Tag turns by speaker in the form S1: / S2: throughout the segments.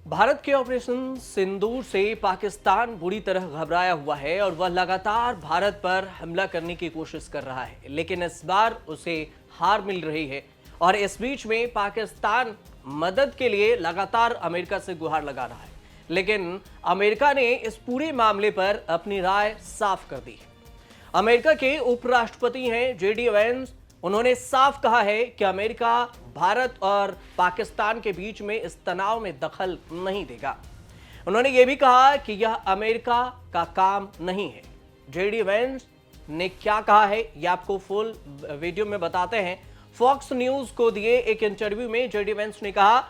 S1: भारत के ऑपरेशन सिंदूर से पाकिस्तान बुरी तरह घबराया हुआ है और वह लगातार भारत पर हमला करने की कोशिश कर रहा है, लेकिन इस बार उसे हार मिल रही है। और इस बीच में पाकिस्तान मदद के लिए लगातार अमेरिका से गुहार लगा रहा है, लेकिन अमेरिका ने इस पूरे मामले पर अपनी राय साफ कर दी है। अमेरिका के उपराष्ट्रपति हैं जेडी वेंस। उन्होंने साफ कहा है कि अमेरिका भारत और पाकिस्तान के बीच में इस तनाव में दखल नहीं देगा। उन्होंने यह भी कहा कि यह अमेरिका का काम नहीं है। जेडी वेंस ने क्या कहा है यह आपको फुल वीडियो में बताते हैं। फॉक्स न्यूज को दिए एक इंटरव्यू में जेडी वेंस ने कहा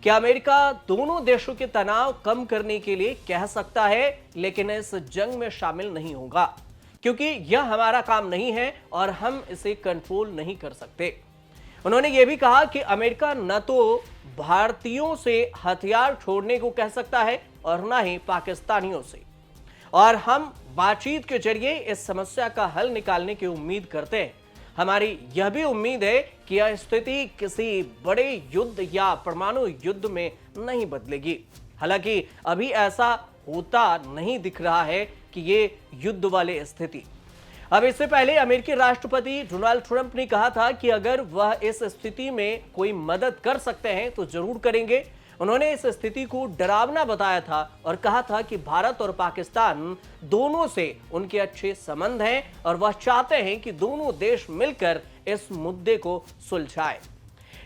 S1: कि अमेरिका दोनों देशों के तनाव कम करने के लिए कह सकता है, लेकिन इस जंग में शामिल नहीं होगा, क्योंकि यह हमारा काम नहीं है और हम इसे कंट्रोल नहीं कर सकते। उन्होंने यह भी कहा कि अमेरिका न तो भारतीयों से हथियार छोड़ने को कह सकता है और न ही पाकिस्तानियों से, और हम बातचीत के जरिए इस समस्या का हल निकालने की उम्मीद करते हैं। हमारी यह भी उम्मीद है कि यह स्थिति किसी बड़े युद्ध या परमाणु युद्ध में नहीं बदलेगी। हालांकि अभी ऐसा होता नहीं दिख रहा है कि ये युद्ध वाली स्थिति। अब इससे पहले अमेरिकी राष्ट्रपति डोनाल्ड ट्रंप ने कहा था कि अगर वह इस स्थिति में कोई मदद कर सकते हैं तो जरूर करेंगे। उन्होंने इस स्थिति को डरावना बताया था और कहा था कि भारत और पाकिस्तान दोनों से उनके अच्छे संबंध हैं और वह चाहते हैं कि दोनों देश मिलकर इस मुद्दे को सुलझाएं।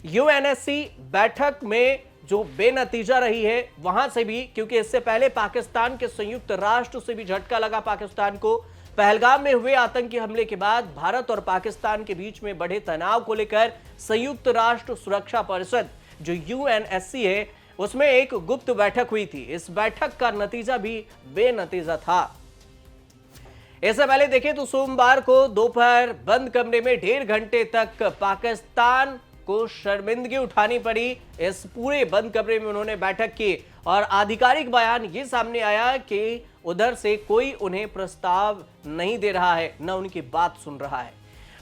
S1: यूएनएससी बैठक में जो बेनतीजा रही है वहां से भी, क्योंकि इससे पहले पाकिस्तान के संयुक्त राष्ट्र से भी झटका लगा पाकिस्तान को। पहलगाम में हुए आतंकी हमले के बाद भारत और पाकिस्तान के बीच में बढ़े तनाव को लेकर संयुक्त राष्ट्र सुरक्षा परिषद जो यूएनएससी है उसमें एक गुप्त बैठक हुई थी। इस बैठक का नतीजा भी बेनतीजा था। इससे पहले देखें तो सोमवार को दोपहर बंद कमरे में 1.5 घंटे तक पाकिस्तान को शर्मिंदगी उठानी पड़ी। इस पूरे बंद कमरे में उन्होंने बैठक की और आधिकारिक बयान ये सामने आया कि उधर से कोई उन्हें प्रस्ताव नहीं दे रहा है, न उनकी बात सुन रहा है।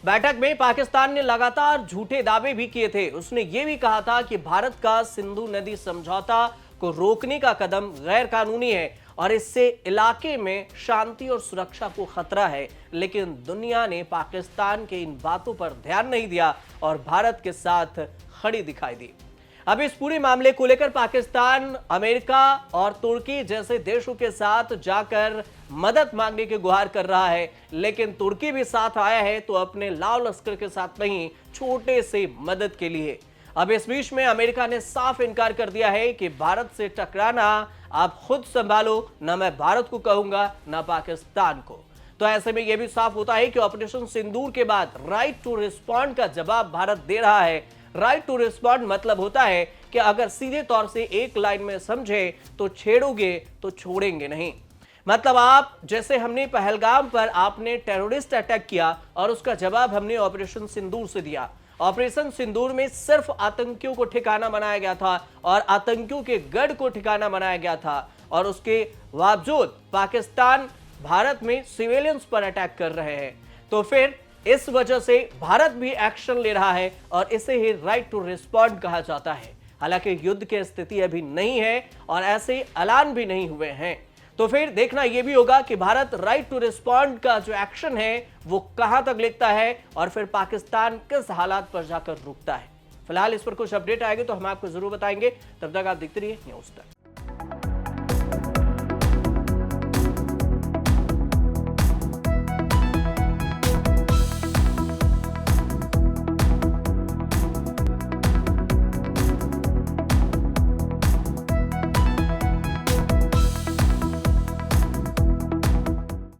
S1: बैठक में पाकिस्तान ने लगातार झूठे दावे भी किए थे। उसने ये भी कहा था कि भारत का सिंधु नदी समझौता को रोकने का कदम गैर कानूनी है और इससे इलाके में शांति और सुरक्षा को खतरा है, लेकिन दुनिया ने पाकिस्तान के इन बातों पर ध्यान नहीं दिया और भारत के साथ खड़ी दिखाई दी। अब इस पूरे मामले को लेकर पाकिस्तान अमेरिका और तुर्की जैसे देशों के साथ जाकर मदद मांगने की गुहार कर रहा है, लेकिन तुर्की भी साथ आया है तो अपने लाल लश्कर के साथ नहीं, छोटे से मदद के लिए। अब इस बीच में अमेरिका ने साफ इनकार कर दिया है कि भारत से टकराना आप खुद संभालो, ना मैं भारत को कहूंगा ना पाकिस्तान को। तो ऐसे में यह भी साफ होता है कि ऑपरेशन सिंदूर के बाद राइट टू रिस्पॉन्ड का जवाब भारत दे रहा है। राइट टू रिस्पॉन्ड मतलब होता है कि अगर सीधे तौर से एक लाइन में समझे तो छेड़ोगे तो छोड़ेंगे नहीं। मतलब आप जैसे हमने पहलगाम पर आपने टेररिस्ट अटैक किया और उसका जवाब हमने ऑपरेशन सिंदूर से दिया। ऑपरेशन सिंदूर में सिर्फ आतंकियों को ठिकाना बनाया गया था और आतंकियों के गढ़ को ठिकाना बनाया गया था, और उसके बावजूद पाकिस्तान भारत में सिविलियंस पर अटैक कर रहे हैं। तो फिर इस वजह से भारत भी एक्शन ले रहा है और इसे ही राइट टू रिस्पॉन्ड कहा जाता है। हालांकि युद्ध की स्थिति अभी नहीं है और ऐसे ऐलान भी नहीं हुए हैं, तो फिर देखना यह भी होगा कि भारत राइट टू रिस्पॉन्ड का जो एक्शन है वो कहां तक लेता है और फिर पाकिस्तान किस हालात पर जाकर रुकता है। फिलहाल इस पर कुछ अपडेट आएगी तो हम आपको जरूर बताएंगे। तब तक आप देखते रहिए न्यूज़ तक।